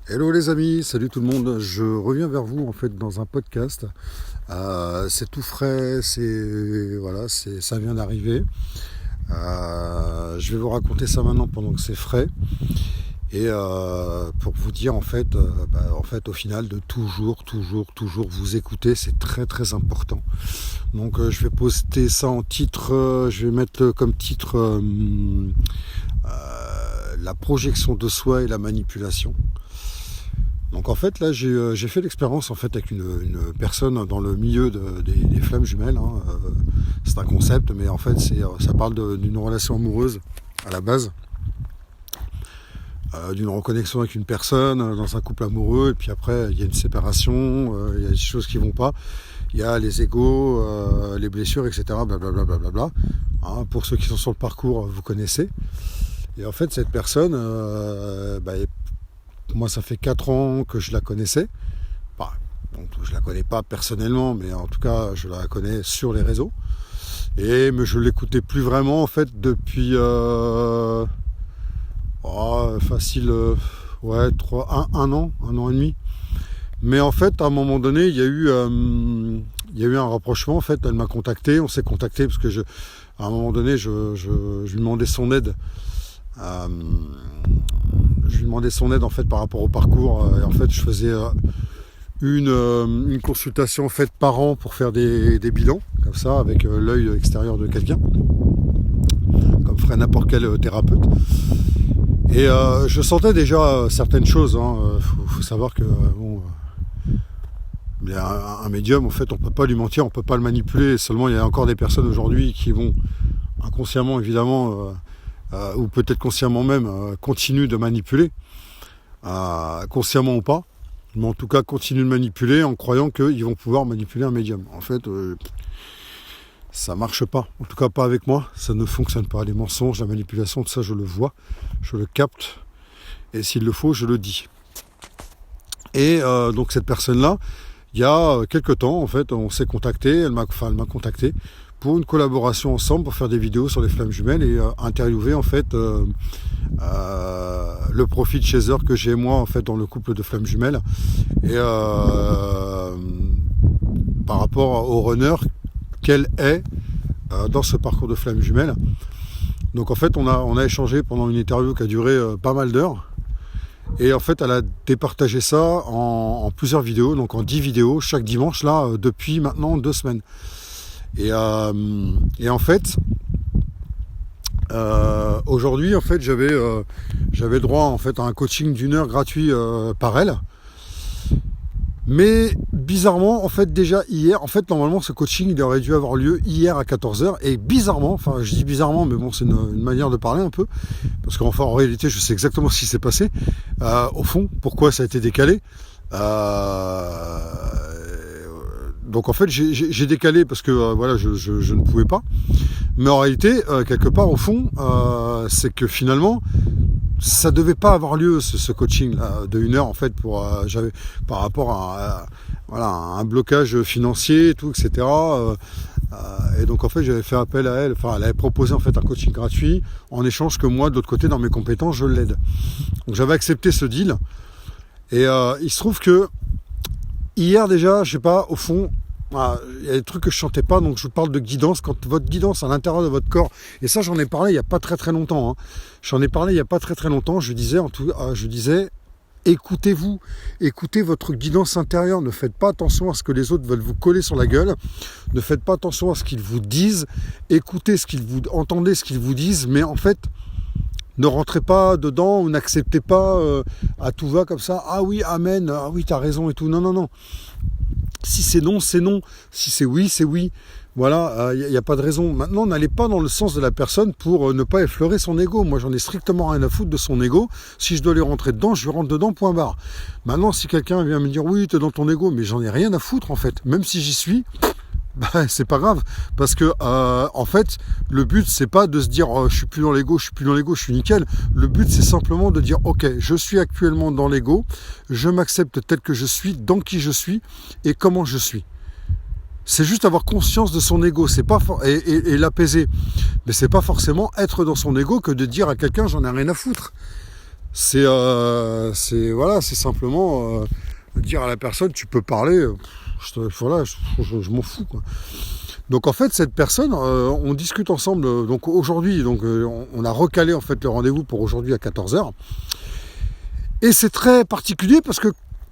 Hello les amis, salut tout le monde. Je reviens vers vous en fait dans un podcast. C'est tout frais, ça vient d'arriver. Je vais vous raconter ça maintenant pendant que c'est frais et pour vous dire en fait au final de toujours vous écouter, c'est très très important. Donc je vais poster ça en titre, je vais mettre comme titre la projection de soi et la manipulation. Donc en fait là j'ai fait l'expérience en fait avec une personne dans le milieu des flammes jumelles. C'est un concept, mais en fait ça parle d'une relation amoureuse à la base, d'une reconnexion avec une personne dans un couple amoureux, et puis après il y a une séparation, il y a des choses qui vont pas, il y a les égos, les blessures, etc. Blablabla. Pour ceux qui sont sur le parcours, vous connaissez. Et en fait cette personne, moi, ça fait 4 ans que je la connaissais. Je la connais pas personnellement, mais en tout cas, je la connais sur les réseaux. Mais je l'écoutais plus vraiment, en fait, depuis un an et demi. Mais en fait, à un moment donné, il y a eu un rapprochement. En fait, elle m'a contacté, on s'est contacté parce que à un moment donné, je lui demandais son aide. Je lui demandais son aide en fait par rapport au parcours, et en fait je faisais une consultation en fait par an pour faire des bilans comme ça avec l'œil extérieur de quelqu'un, comme ferait n'importe quel thérapeute. Et je sentais déjà certaines choses. Faut savoir que un médium, en fait, on peut pas lui mentir, on peut pas le manipuler. Seulement, il y a encore des personnes aujourd'hui qui vont inconsciemment, évidemment, ou peut-être consciemment même, continuent de manipuler, consciemment ou pas, mais en tout cas continuent de manipuler en croyant qu'ils vont pouvoir manipuler un médium. En fait, ça marche pas, en tout cas pas avec moi, ça ne fonctionne pas. Les mensonges, la manipulation, tout ça, je le vois, je le capte, et s'il le faut, je le dis. Et donc cette personne-là, il y a quelques temps, en fait, on s'est contacté, elle m'a contacté pour une collaboration ensemble pour faire des vidéos sur les flammes jumelles et interviewer en fait le profil chaser que j'ai moi en fait dans le couple de flammes jumelles, et par rapport au runner qu'elle est dans ce parcours de flammes jumelles. Donc en fait on a échangé pendant une interview qui a duré pas mal d'heures, et en fait elle a départagé ça en plusieurs vidéos, donc en 10 vidéos chaque dimanche là depuis maintenant 2 semaines. Et en fait, aujourd'hui, en fait, j'avais droit en fait à un coaching d'1 heure gratuit par elle. Mais bizarrement, en fait, déjà hier, en fait, normalement, ce coaching, il aurait dû avoir lieu hier à 14h. Et bizarrement, enfin, je dis bizarrement, mais bon, c'est une manière de parler un peu. Parce qu'enfin, en réalité, je sais exactement ce qui s'est passé. Au fond, pourquoi ça a été décalé. Donc en fait j'ai décalé parce que je ne pouvais pas. Mais en réalité, quelque part au fond, c'est que finalement, ça devait pas avoir lieu ce coaching là, de 1 heure en fait j'avais par rapport à un blocage financier et tout, etc. Et donc en fait j'avais fait appel à elle, elle avait proposé en fait un coaching gratuit en échange que moi de l'autre côté dans mes compétences je l'aide. Donc j'avais accepté ce deal, et il se trouve que hier déjà, je sais pas, au fond, il y a des trucs que je sentais pas, donc je vous parle de guidance. Quand votre guidance à l'intérieur de votre corps, et ça j'en ai parlé il y a pas très longtemps, j'en ai parlé il y a pas très longtemps, je disais, écoutez-vous, écoutez votre guidance intérieure, ne faites pas attention à ce que les autres veulent vous coller sur la gueule, ne faites pas attention à ce qu'ils vous disent, entendez ce qu'ils vous disent, mais en fait, ne rentrez pas dedans ou n'acceptez pas à tout va comme ça. Ah oui, amen, ah oui, t'as raison et tout. Non. Si c'est non, c'est non. Si c'est oui, c'est oui. Voilà, il n'y a pas de raison. Maintenant, n'allez pas dans le sens de la personne pour ne pas effleurer son ego. Moi, j'en ai strictement rien à foutre de son ego. Si je dois lui rentrer dedans, je lui rentre dedans, point barre. Maintenant, si quelqu'un vient me dire oui, t'es dans ton ego, mais j'en ai rien à foutre en fait. Même si j'y suis, c'est pas grave, parce que en fait le but c'est pas de se dire je suis plus dans l'ego, je suis nickel. Le but c'est simplement de dire ok, je suis actuellement dans l'ego, je m'accepte tel que je suis, dans qui je suis et comment je suis. C'est juste avoir conscience de son ego, c'est pas et l'apaiser. Mais c'est pas forcément être dans son ego que de dire à quelqu'un j'en ai rien à foutre. c'est simplement dire à la personne, tu peux parler, je m'en fous, quoi. Donc en fait, cette personne, on discute ensemble. Donc aujourd'hui, on a recalé en fait le rendez-vous pour aujourd'hui à 14h. Et c'est très particulier parce que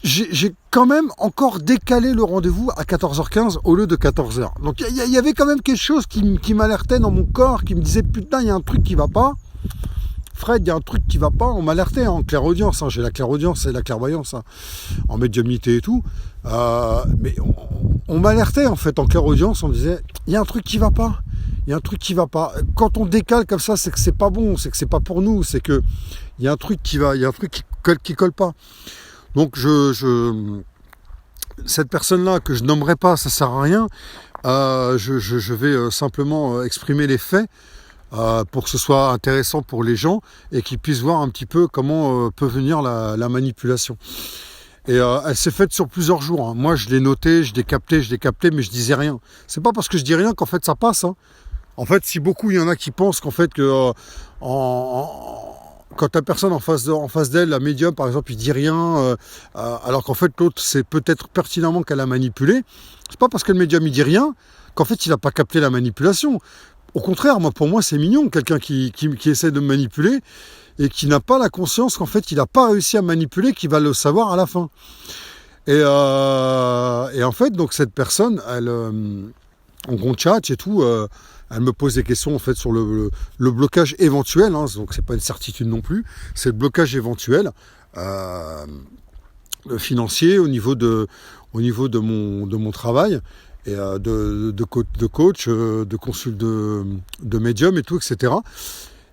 j'ai quand même encore décalé le rendez-vous à 14h15 au lieu de 14h. Donc il y avait quand même quelque chose qui m'alertait dans mon corps, qui me disait putain, il y a un truc qui va pas. Fred, il y a un truc qui va pas. On m'alertait en clairaudience. J'ai la clairaudience et la clairvoyance en médiumnité et tout. Mais on m'alertait en fait en clairaudience. On me disait il y a un truc qui va pas. Il y a un truc qui va pas. Quand on décale comme ça, c'est que c'est pas bon. C'est que c'est pas pour nous. C'est que il y a un truc qui va. Il y a un truc qui colle pas. Donc cette personne-là que je nommerai pas, ça sert à rien. Je vais simplement exprimer les faits. Pour que ce soit intéressant pour les gens et qu'ils puissent voir un petit peu comment peut venir la manipulation. Et elle s'est faite sur plusieurs jours. Hein. Moi, je l'ai noté, je l'ai capté, mais je disais rien. C'est pas parce que je dis rien qu'en fait ça passe. Hein. En fait, si beaucoup, il y en a qui pensent qu'en fait que quand la personne en face d'elle, la médium par exemple, il dit rien, alors qu'en fait l'autre c'est peut-être pertinemment qu'elle a manipulé. C'est pas parce que le médium il dit rien qu'en fait il n'a pas capté la manipulation. Au contraire, pour moi, c'est mignon, quelqu'un qui essaie de me manipuler et qui n'a pas la conscience qu'en fait, il n'a pas réussi à manipuler, qui va le savoir à la fin. Et en fait, donc cette personne, elle, en gros chat et tout, elle me pose des questions en fait sur le blocage éventuel. Hein, donc c'est pas une certitude non plus. C'est le blocage éventuel financier au niveau de mon travail. Et de coach, de consul de médium et tout, etc.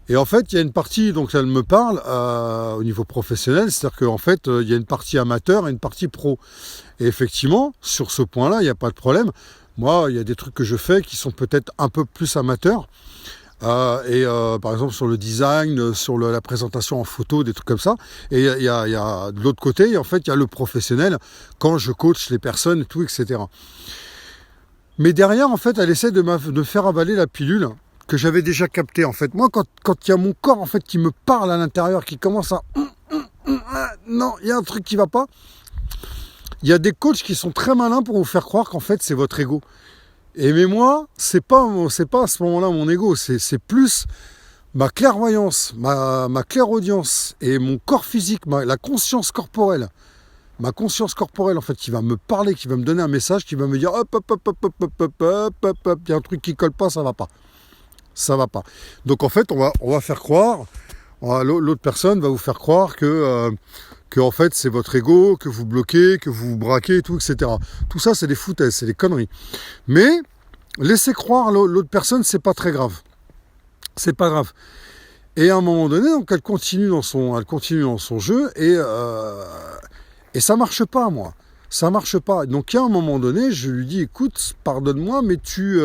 Et en fait, il y a une partie, donc elle me parle au niveau professionnel, c'est-à-dire qu'en fait, il y a une partie amateur et une partie pro. Et effectivement, sur ce point-là, il n'y a pas de problème. Moi, il y a des trucs que je fais qui sont peut-être un peu plus amateurs. Par exemple sur le design, sur la présentation en photo, des trucs comme ça. Et il y a de l'autre côté, en fait, il y a le professionnel, quand je coach les personnes et tout, etc. Mais derrière, en fait, elle essaie de me faire avaler la pilule que j'avais déjà captée. En fait, moi, quand il y a mon corps en fait qui me parle à l'intérieur, qui commence à non, il y a un truc qui va pas. Il y a des coachs qui sont très malins pour vous faire croire qu'en fait c'est votre ego. Mais moi, c'est pas à ce moment-là mon ego, c'est plus ma clairvoyance, ma clairaudience et mon corps physique, la conscience corporelle. Ma conscience corporelle, en fait, qui va me parler, qui va me donner un message, qui va me dire hop, il y a un truc qui colle pas, ça va pas. Ça va pas. Donc, en fait, on va faire croire, l'autre personne va vous faire croire que en fait, c'est votre ego, que vous bloquez, que vous vous braquez, et tout, etc. Tout ça, c'est des foutaises, c'est des conneries. Mais, laissez croire l'autre personne, c'est pas très grave. C'est pas grave. Et à un moment donné, donc, elle continue dans son jeu, et ça marche pas, moi. Ça marche pas. Donc, à un moment donné, je lui dis, écoute, pardonne-moi, mais tu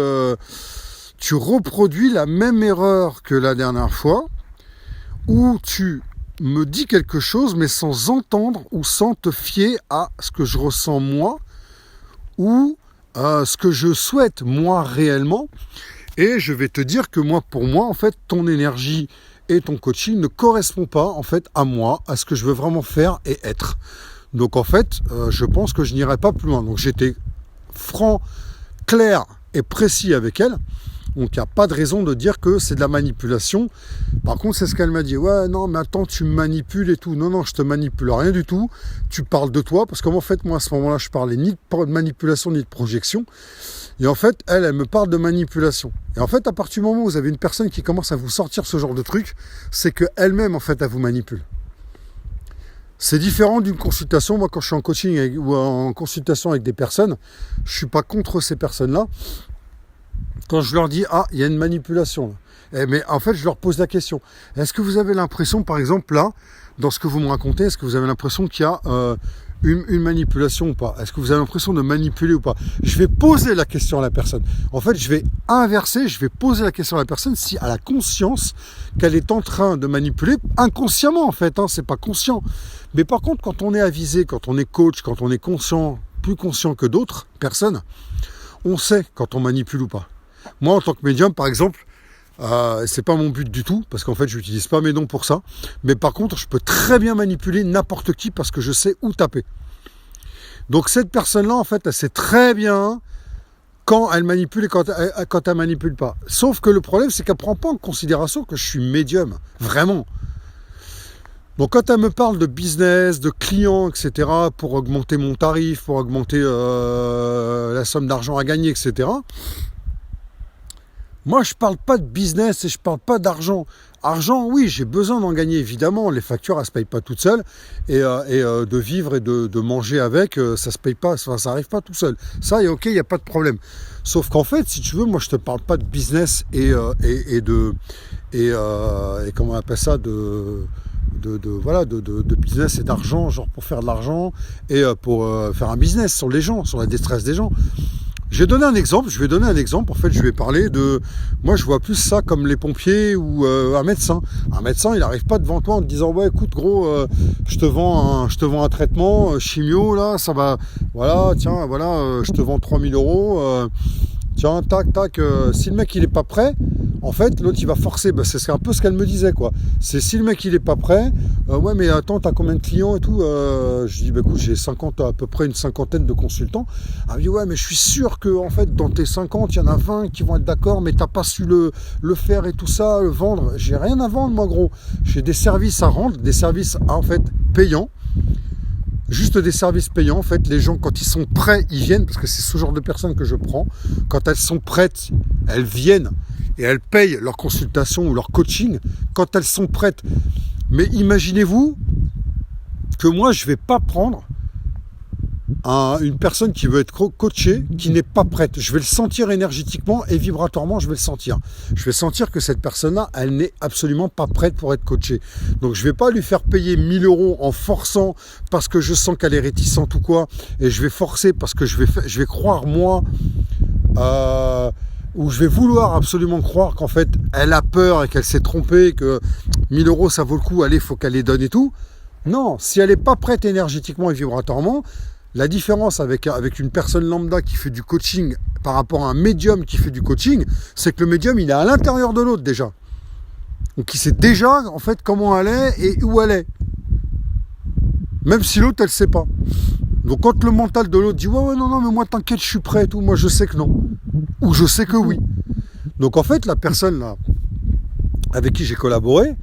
reproduis la même erreur que la dernière fois, où tu me dis quelque chose, mais sans entendre ou sans te fier à ce que je ressens moi, ou ce que je souhaite moi réellement. Et je vais te dire que pour moi, en fait, ton énergie et ton coaching ne correspond pas, en fait, à moi, à ce que je veux vraiment faire et être. Donc en fait, je pense que je n'irai pas plus loin. Donc j'étais franc, clair et précis avec elle. Donc il n'y a pas de raison de dire que c'est de la manipulation. Par contre, c'est ce qu'elle m'a dit. Ouais, non, mais attends, tu me manipules et tout. Non, non, je te manipule rien du tout. Tu parles de toi. Parce qu'en fait, moi, à ce moment-là, je parlais ni de manipulation, ni de projection. Et en fait, elle me parle de manipulation. Et en fait, à partir du moment où vous avez une personne qui commence à vous sortir ce genre de truc, c'est qu'elle-même, en fait, elle vous manipule. C'est différent d'une consultation. Moi, quand je suis en coaching ou en consultation avec des personnes, je ne suis pas contre ces personnes-là. Quand je leur dis, il y a une manipulation. Mais en fait, je leur pose la question. Est-ce que vous avez l'impression, par exemple, là, dans ce que vous me racontez, est-ce que vous avez l'impression qu'il y a une manipulation ou pas? Est-ce que vous avez l'impression de manipuler ou pas? Je vais poser la question à la personne. En fait, je vais inverser, je vais poser la question à la personne si elle a conscience qu'elle est en train de manipuler, inconsciemment en fait, c'est pas conscient. Mais par contre, quand on est avisé, quand on est coach, quand on est conscient, plus conscient que d'autres personnes, on sait quand on manipule ou pas. Moi, en tant que médium, par exemple, C'est pas mon but du tout, parce qu'en fait, je n'utilise pas mes dons pour ça. Mais par contre, je peux très bien manipuler n'importe qui parce que je sais où taper. Donc cette personne-là, en fait, elle sait très bien quand elle manipule et quand elle manipule pas. Sauf que le problème, c'est qu'elle prend pas en considération que je suis médium, vraiment. Donc quand elle me parle de business, de clients, etc., pour augmenter mon tarif, pour augmenter la somme d'argent à gagner, etc., moi, je parle pas de business et je parle pas d'argent. Argent, oui, j'ai besoin d'en gagner, évidemment. Les factures, elles se payent pas toutes seules. Et de vivre et de manger avec, ça se paye pas, ça arrive pas tout seul. Ça, ok, il n'y a pas de problème. Sauf qu'en fait, si tu veux, moi, je te parle pas de business et comment on appelle ça, de business et d'argent, genre pour faire de l'argent et pour faire un business sur les gens, sur la détresse des gens. Je vais donner un exemple, en fait, je vais parler de... Moi, je vois plus ça comme les pompiers ou un médecin. Un médecin, il n'arrive pas devant toi en te disant « Ouais, écoute, gros, je te vends un traitement chimio, là, ça va... Voilà, tiens, voilà, je te vends 3000 €. Tiens, tac, tac. Si le mec, il est pas prêt, en fait, l'autre, il va forcer. Ben, c'est un peu ce qu'elle me disait, quoi. C'est si le mec, il est pas prêt, ouais, mais attends, t'as combien de clients et tout Je dis, bah écoute, j'ai à peu près une cinquantaine de consultants. Elle me dit, ouais, mais je suis sûr que, en fait, dans tes 50, il y en a 20 qui vont être d'accord, mais t'as pas su le faire et tout ça, le vendre. J'ai rien à vendre, moi, gros. J'ai des services à rendre, des services, en fait, payants. Juste des services payants, en fait, les gens, quand ils sont prêts, ils viennent, parce que c'est ce genre de personnes que je prends. Quand elles sont prêtes, elles viennent et elles payent leur consultation ou leur coaching quand elles sont prêtes. Mais imaginez-vous que moi, je ne vais pas prendre une personne qui veut être coachée, qui n'est pas prête. Je vais le sentir énergétiquement et vibratoirement, je vais le sentir. Je vais sentir que cette personne-là, elle n'est absolument pas prête pour être coachée. Donc je ne vais pas lui faire payer 1000 € en forçant parce que je sens qu'elle est réticente ou quoi, et je vais forcer parce que je vais croire moi, ou je vais vouloir absolument croire qu'en fait, elle a peur et qu'elle s'est trompée, que 1000 € ça vaut le coup, allez, il faut qu'elle les donne et tout. Non, si elle n'est pas prête énergétiquement et vibratoirement, la différence avec une personne lambda qui fait du coaching par rapport à un médium qui fait du coaching, c'est que le médium, il est à l'intérieur de l'autre déjà. Donc il sait déjà en fait comment elle est et où elle est. Même si l'autre, elle ne sait pas. Donc quand le mental de l'autre dit « Ouais, non, mais moi t'inquiète, je suis prêt et tout », moi je sais que non. Ou je sais que oui. Donc en fait, la personne là, avec qui j'ai collaboré,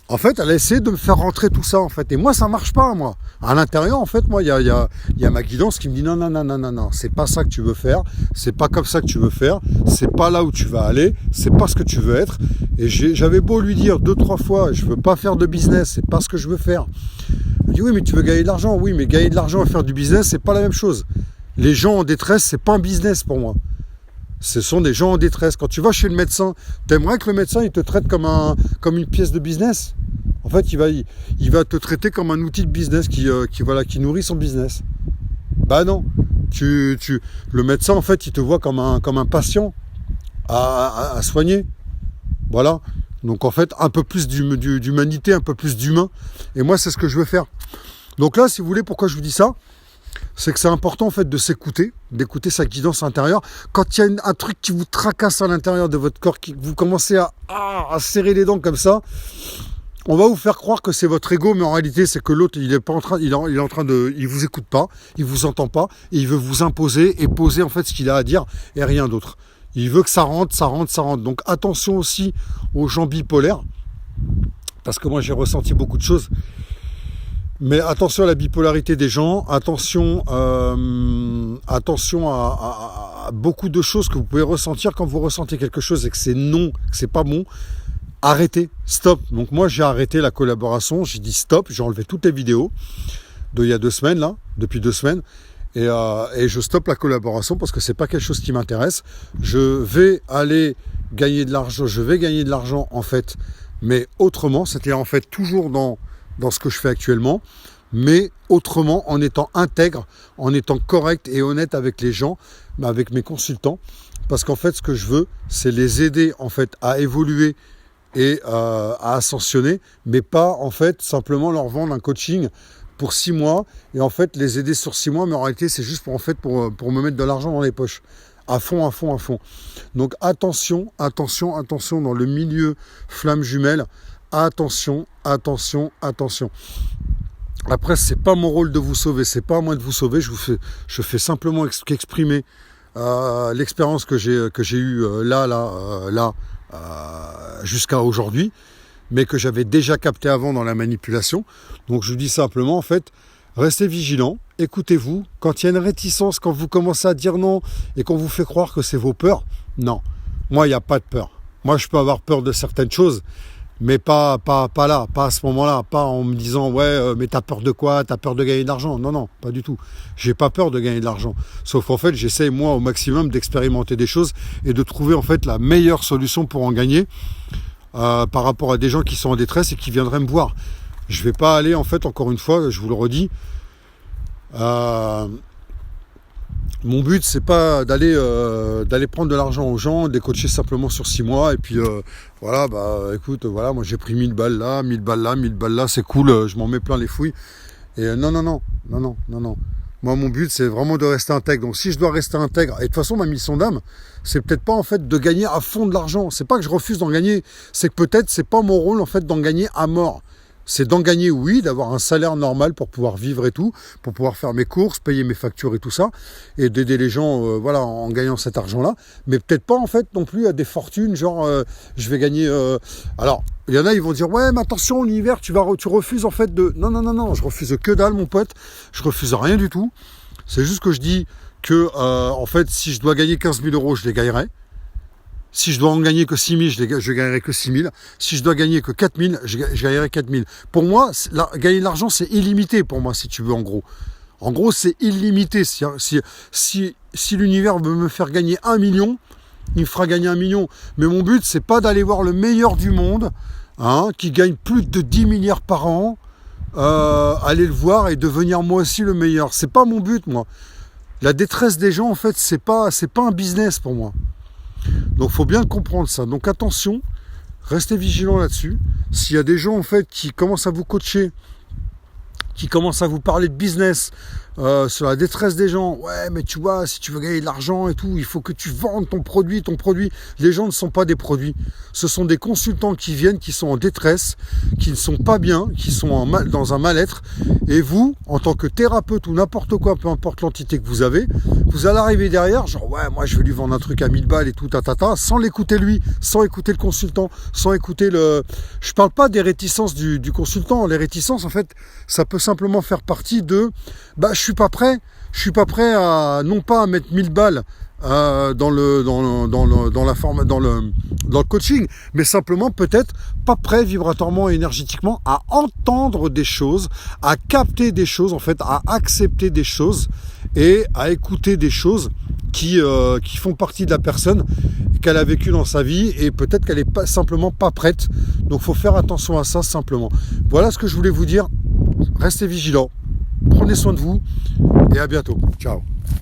en fait, elle a essayé de me faire rentrer tout ça, en fait. Et moi, ça marche pas, moi. À l'intérieur, en fait, moi, il y a ma guidance qui me dit non, c'est pas ça que tu veux faire, c'est pas comme ça que tu veux faire, c'est pas là où tu vas aller, c'est pas ce que tu veux être. Et j'avais beau lui dire 2-3 fois, je veux pas faire de business, c'est pas ce que je veux faire. Elle dit oui, mais tu veux gagner de l'argent. Oui, mais gagner de l'argent et faire du business, c'est pas la même chose. Les gens en détresse, c'est pas un business pour moi. Ce sont des gens en détresse. Quand tu vas chez le médecin, t'aimerais que le médecin il te traite comme une pièce de business. En fait, il va te traiter comme un outil de business qui nourrit son business. Bah non. Le médecin, en fait, il te voit comme un patient à soigner. Voilà. Donc en fait, un peu plus d'humanité, un peu plus d'humain. Et moi, c'est ce que je veux faire. Donc là, si vous voulez, pourquoi je vous dis ça ? C'est que c'est important en fait de s'écouter, d'écouter sa guidance intérieure. Quand il y a un truc qui vous tracasse à l'intérieur de votre corps, que vous commencez à serrer les dents comme ça, on va vous faire croire que c'est votre ego, mais en réalité c'est que l'autre il vous écoute pas, il vous entend pas, et il veut vous imposer et poser en fait ce qu'il a à dire et rien d'autre. Il veut que ça rentre. Donc attention aussi aux gens bipolaires, parce que moi j'ai ressenti beaucoup de choses. Mais attention à la bipolarité des gens, attention à beaucoup de choses que vous pouvez ressentir quand vous ressentez quelque chose et que c'est non, que c'est pas bon. Arrêtez, stop. Donc moi j'ai arrêté la collaboration, j'ai dit stop, j'ai enlevé toutes les vidéos d'il y a 2 semaines là, depuis 2 semaines, et je stoppe la collaboration parce que c'est pas quelque chose qui m'intéresse. Je vais gagner de l'argent en fait, mais autrement, c'est-à-dire en fait toujours dans ce que je fais actuellement, mais autrement, en étant intègre, en étant correct et honnête avec les gens, avec mes consultants, parce qu'en fait, ce que je veux, c'est les aider en fait à évoluer et à ascensionner, mais pas en fait simplement leur vendre un coaching pour 6 mois et en fait les aider sur 6 mois, mais en réalité c'est juste pour me mettre de l'argent dans les poches. à fond, à fond, à fond. Donc attention, attention, attention dans le milieu flamme jumelle. Attention, attention, attention. Après, c'est pas mon rôle de vous sauver, c'est pas à moi de vous sauver. Je fais simplement qu'exprimer l'expérience que j'ai eue jusqu'à aujourd'hui, mais que j'avais déjà capté avant dans la manipulation. Donc je vous dis simplement, en fait, restez vigilants, écoutez-vous. Quand il y a une réticence, quand vous commencez à dire non et qu'on vous fait croire que c'est vos peurs, non. Moi, il n'y a pas de peur. Moi, je peux avoir peur de certaines choses, mais pas là, pas à ce moment-là, pas en me disant ouais, mais t'as peur de quoi? T'as peur de gagner de l'argent? Non, non, pas du tout. J'ai pas peur de gagner de l'argent. Sauf qu'en fait, j'essaie moi au maximum d'expérimenter des choses et de trouver en fait la meilleure solution pour en gagner par rapport à des gens qui sont en détresse et qui viendraient me voir. Je vais pas aller en fait, encore une fois, je vous le redis. Mon but, c'est pas d'aller prendre de l'argent aux gens, de les coacher simplement sur 6 mois, et puis voilà, écoute, voilà, moi j'ai pris 1000 balles là, 1000 balles là, 1000 balles là, c'est cool, je m'en mets plein les fouilles. Et non. Moi, mon but, c'est vraiment de rester intègre. Donc, si je dois rester intègre, et de toute façon, ma mission d'âme, c'est peut-être pas en fait de gagner à fond de l'argent. C'est pas que je refuse d'en gagner, c'est que peut-être c'est pas mon rôle en fait d'en gagner à mort. C'est d'en gagner, oui, d'avoir un salaire normal pour pouvoir vivre et tout, pour pouvoir faire mes courses, payer mes factures et tout ça, et d'aider les gens, voilà, en gagnant cet argent-là. Mais peut-être pas, en fait, non plus à des fortunes, genre, je vais gagner... Alors, il y en a, ils vont dire, ouais, mais attention, l'univers, tu refuses, en fait, de... Non, je refuse que dalle, mon pote. Je refuse rien du tout. C'est juste que je dis que, en fait, si je dois gagner 15 000 euros, je les gagnerai. Si je dois en gagner que 6 000, je gagnerai que 6 000. Si je dois gagner que 4 000, je gagnerai 4 000. Pour moi, gagner de l'argent, c'est illimité pour moi, si tu veux, en gros. En gros, c'est illimité. Si l'univers veut me faire gagner 1 million, il me fera gagner 1 million. Mais mon but, c'est pas d'aller voir le meilleur du monde, qui gagne plus de 10 milliards par an, aller le voir et devenir moi aussi le meilleur. C'est pas mon but, moi. La détresse des gens, en fait, c'est pas un business pour moi. Donc, faut bien comprendre ça. Donc, attention, restez vigilants là-dessus. S'il y a des gens, en fait, qui commencent à vous coacher, qui commencent à vous parler de business, sur la détresse des gens, ouais, mais tu vois, si tu veux gagner de l'argent et tout, il faut que tu vendes ton produit. Les gens ne sont pas des produits. Ce sont des consultants qui viennent, qui sont en détresse, qui ne sont pas bien, qui sont dans un mal-être. Et vous, en tant que thérapeute ou n'importe quoi, peu importe l'entité que vous avez, vous allez arriver derrière, genre, ouais, moi, je vais lui vendre un truc à 1000 balles et tout, sans l'écouter lui, sans écouter le consultant, sans écouter Je parle pas des réticences du consultant. Les réticences, en fait, ça peut simplement faire partie de, je suis pas prêt à, non pas à mettre 1000 balles dans le coaching, mais simplement peut-être pas prêt vibratoirement et énergétiquement à entendre des choses, à capter des choses, en fait, à accepter des choses et à écouter des choses qui font partie de la personne qu'elle a vécu dans sa vie, et peut-être qu'elle est simplement pas prête. Donc faut faire attention à ça simplement. Voilà ce que je voulais vous dire. Restez vigilants. Prenez soin de vous et à bientôt. Ciao.